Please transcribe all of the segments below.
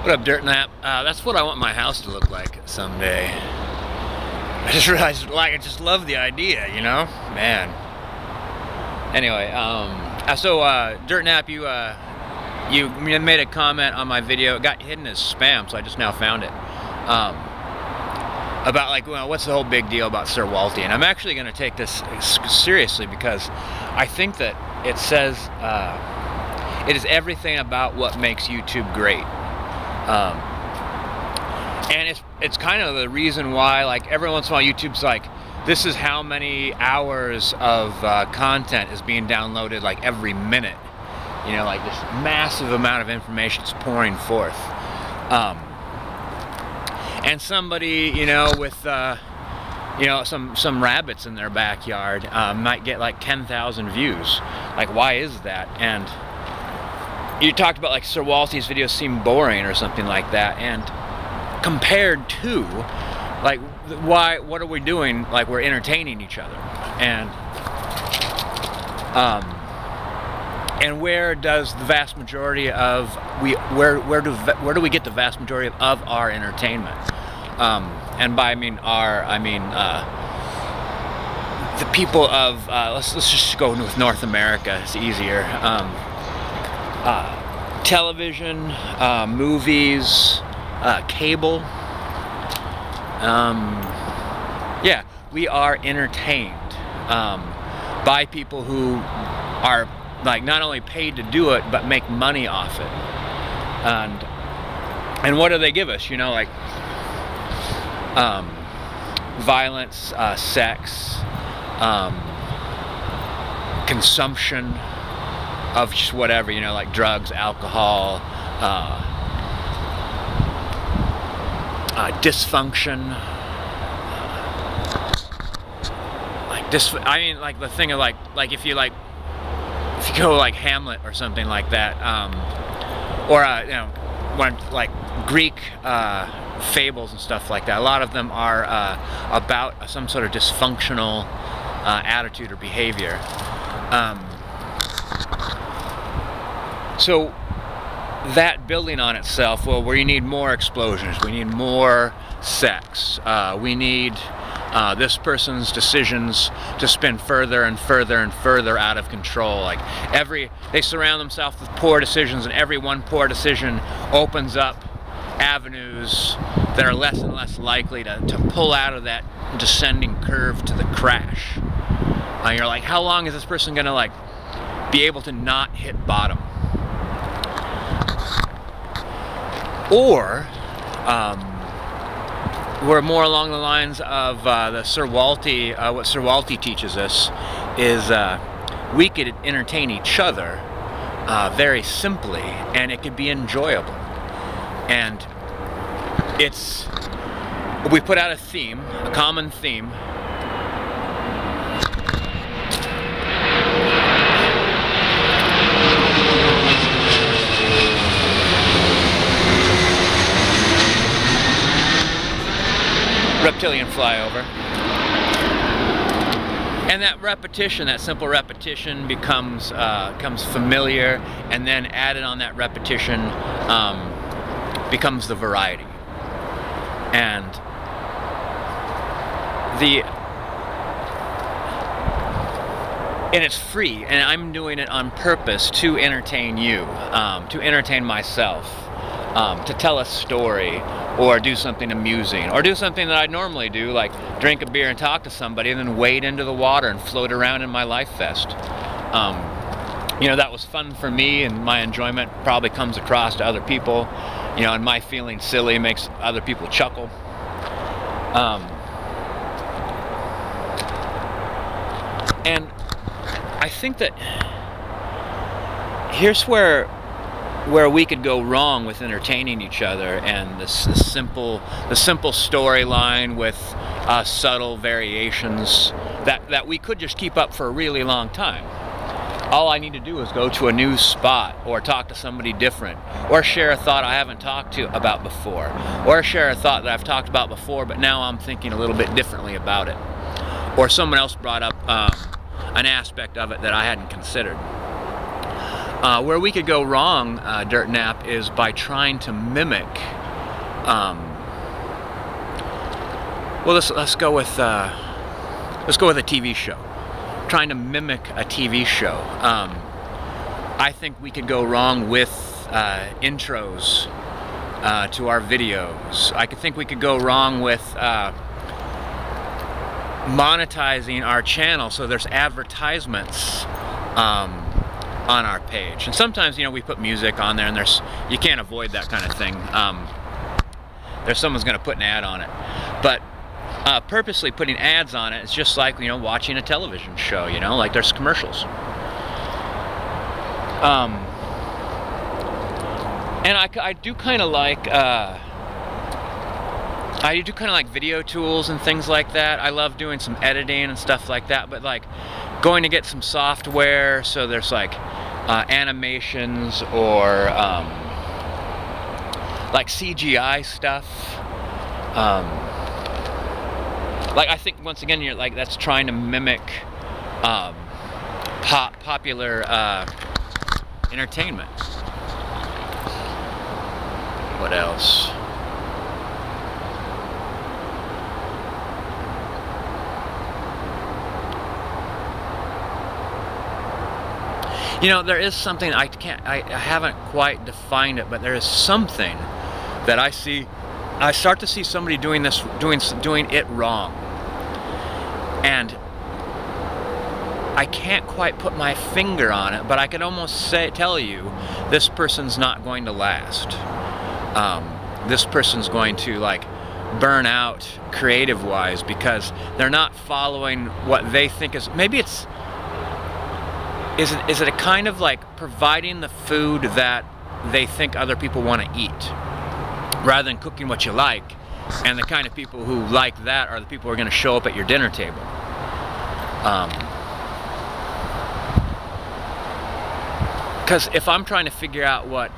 What up, Dirtnap? That's what I want my house to look like someday. I just realized, like, I just love the idea, you know? Man. Anyway, so Dirtnap, you made a comment on my video. It got hidden as spam, so I just now found it. About, like, well, what's the whole big deal about SirWalt? And I'm actually going to take this seriously because I think that it says it is everything about what makes YouTube great. And it's kind of the reason why, like, every once in a while YouTube's like, this is how many hours of content is being downloaded, like, every minute. You know, like, this massive amount of information is pouring forth. And somebody, you know, with you know, some rabbits in their backyard might get like 10,000 views. Like, why is that? And you talked about, like, SirWalt's videos seem boring or something like that, and compared to, like, what are we doing? Like, we're entertaining each other, and where does the vast majority of where do we get the vast majority of our entertainment? And by I mean the people of let's just go with North America. It's easier. Television, movies, cable. Yeah, we are entertained by people who are, like, not only paid to do it, but make money off it. And what do they give us? You know, like, violence, sex, consumption of just whatever, you know, like drugs, alcohol, dysfunction, I mean, like, the thing of, like if you go like Hamlet or something like that, or you know, like Greek fables and stuff like that. A lot of them are about some sort of dysfunctional attitude or behavior. So that building on itself, well, where you need more explosions, we need more sex, we need this person's decisions to spin further and further and further out of control. Like, they surround themselves with poor decisions, and every one poor decision opens up avenues that are less and less likely to pull out of that descending curve to the crash. You're like, how long is this person gonna, like, be able to not hit bottom? Or we're more along the lines of the SirWalt, what SirWalt teaches us is we could entertain each other very simply, and it could be enjoyable. And we put out a theme, a common theme. Reptilian flyover, and that repetition, that simple repetition, becomes familiar, and then added on that repetition becomes the variety, and it's free, and I'm doing it on purpose to entertain you, to entertain myself, to tell a story, or do something amusing, or do something that I'd normally do, like drink a beer and talk to somebody, and then wade into the water and float around in my life vest. You know, that was fun for me, and my enjoyment probably comes across to other people, you know, and my feeling silly makes other people chuckle. And I think that here's where we could go wrong with entertaining each other, and the simple storyline with subtle variations that we could just keep up for a really long time. All I need to do is go to a new spot, or talk to somebody different, or share a thought I haven't talked about before, or share a thought that I've talked about before, but now I'm thinking a little bit differently about it, or someone else brought up an aspect of it that I hadn't considered. Where we could go wrong, Dirtnap, is by trying to mimic. Well, let's go with a TV show. Trying to mimic a TV show. I think we could go wrong with intros to our videos. I think we could go wrong with monetizing our channel, so there's advertisements on our page. And sometimes, you know, we put music on there, and you can't avoid that kind of thing. Someone's going to put an ad on it, but purposely putting ads on it is just like, you know, watching a television show. You know, like there's commercials. And I do kind of like video tools and things like that. I love doing some editing and stuff like that, but like going to get some software, so there's like animations or like CGI stuff. Like, I think once again, you're like, that's trying to mimic popular entertainment. What else? You know, there is something I haven't quite defined it, but there is something that I start to see somebody doing it wrong. And I can't quite put my finger on it, but I could almost tell you, this person's not going to last. This person's going to like burn out creative-wise, because they're not following what they think is, maybe it's, is it a kind of like providing the food that they think other people want to eat, rather than cooking what you like. And the kind of people who like that are the people who are going to show up at your dinner table. Because if I'm trying to figure out what,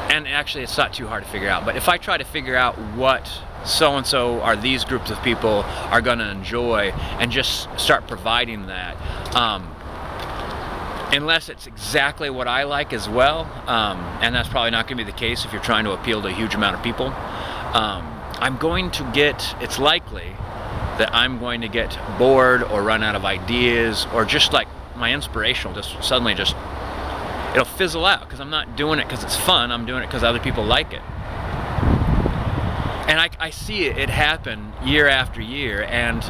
and actually it's not too hard to figure out, but if I try to figure out what so-and-so or these groups of people are going to enjoy, and just start providing that, unless it's exactly what I like as well, and that's probably not going to be the case if you're trying to appeal to a huge amount of people, it's likely that I'm going to get bored or run out of ideas, or just like my inspiration will just suddenly it'll fizzle out, because I'm not doing it because it's fun, I'm doing it because other people like it. And I see it happen year after year, and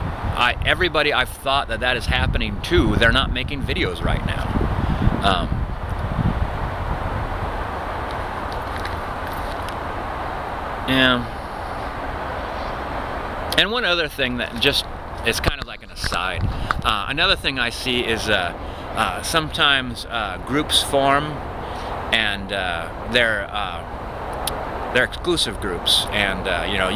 everybody I've thought that is happening to, they're not making videos right now. Yeah. And one other thing that just is kind of like an aside. Another thing I see is sometimes groups form, and they're exclusive groups, and you know,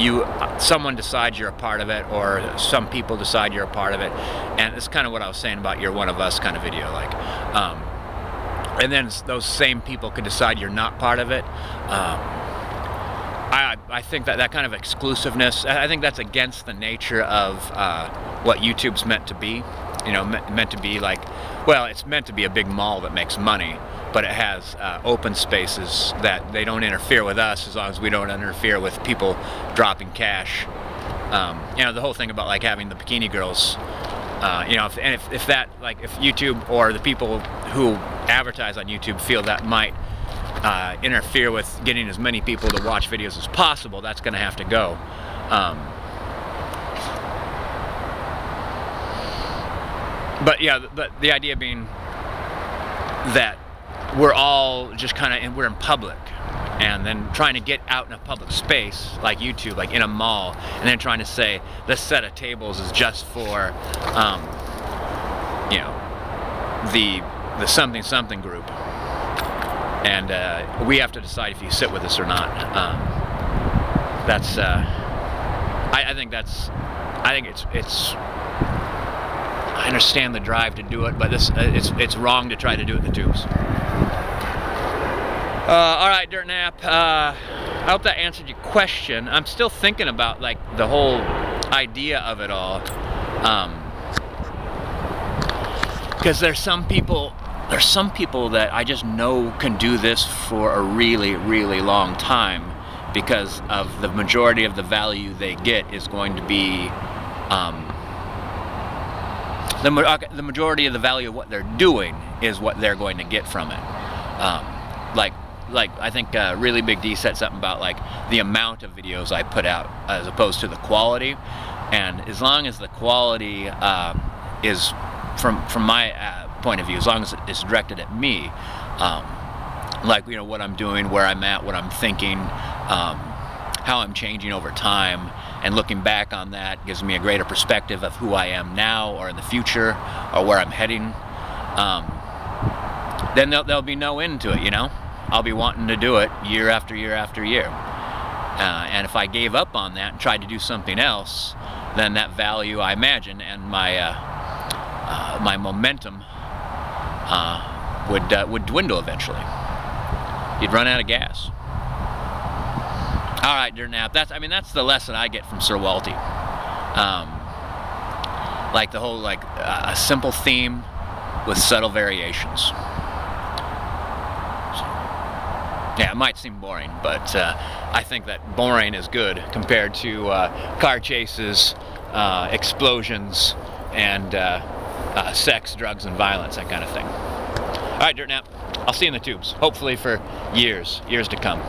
someone decides you're a part of it, or some people decide you're a part of it, and it's kind of what I was saying about your one of us kind of video, like, and then those same people could decide you're not part of it. I think that kind of exclusiveness, I think that's against the nature of what YouTube's meant to be. You know, meant to be like, well, it's meant to be a big mall that makes money, but it has open spaces that they don't interfere with us, as long as we don't interfere with people dropping cash. You know, the whole thing about like having the bikini girls, you know, if YouTube or the people who advertise on YouTube feel that might interfere with getting as many people to watch videos as possible, that's going to have to go. But yeah, the idea being that we're all just kind of, we're in public, and then trying to get out in a public space like YouTube, like in a mall, and then trying to say this set of tables is just for, you know, the something group, and we have to decide if you sit with us or not. That's I think it's. I understand the drive to do it, but it's wrong to try to do it in the tubes. All right, Dirtnap. I hope that answered your question. I'm still thinking about like the whole idea of it all, because there's some people there's some people that I just know can do this for a really, really long time, because of the majority of the value they get is going to be the majority of the value of what they're doing is what they're going to get from it. Like I think Really Big D said something about like the amount of videos I put out as opposed to the quality, and as long as the quality is from my point of view, as long as it's directed at me, like, you know, what I'm doing, where I'm at, what I'm thinking, how I'm changing over time, and looking back on that gives me a greater perspective of who I am now or in the future or where I'm heading, then there'll be no end to it, you know? I'll be wanting to do it year after year after year. And if I gave up on that and tried to do something else, then that value, I imagine, and my my momentum would dwindle eventually. You'd run out of gas. All right, Dirtnap. That's the lesson I get from SirWalty. Like the whole, like, a simple theme with subtle variations. Yeah, it might seem boring, but I think that boring is good compared to car chases, explosions, and sex, drugs, and violence, that kind of thing. All right, Dirtnap. I'll see you in the tubes, hopefully for years to come.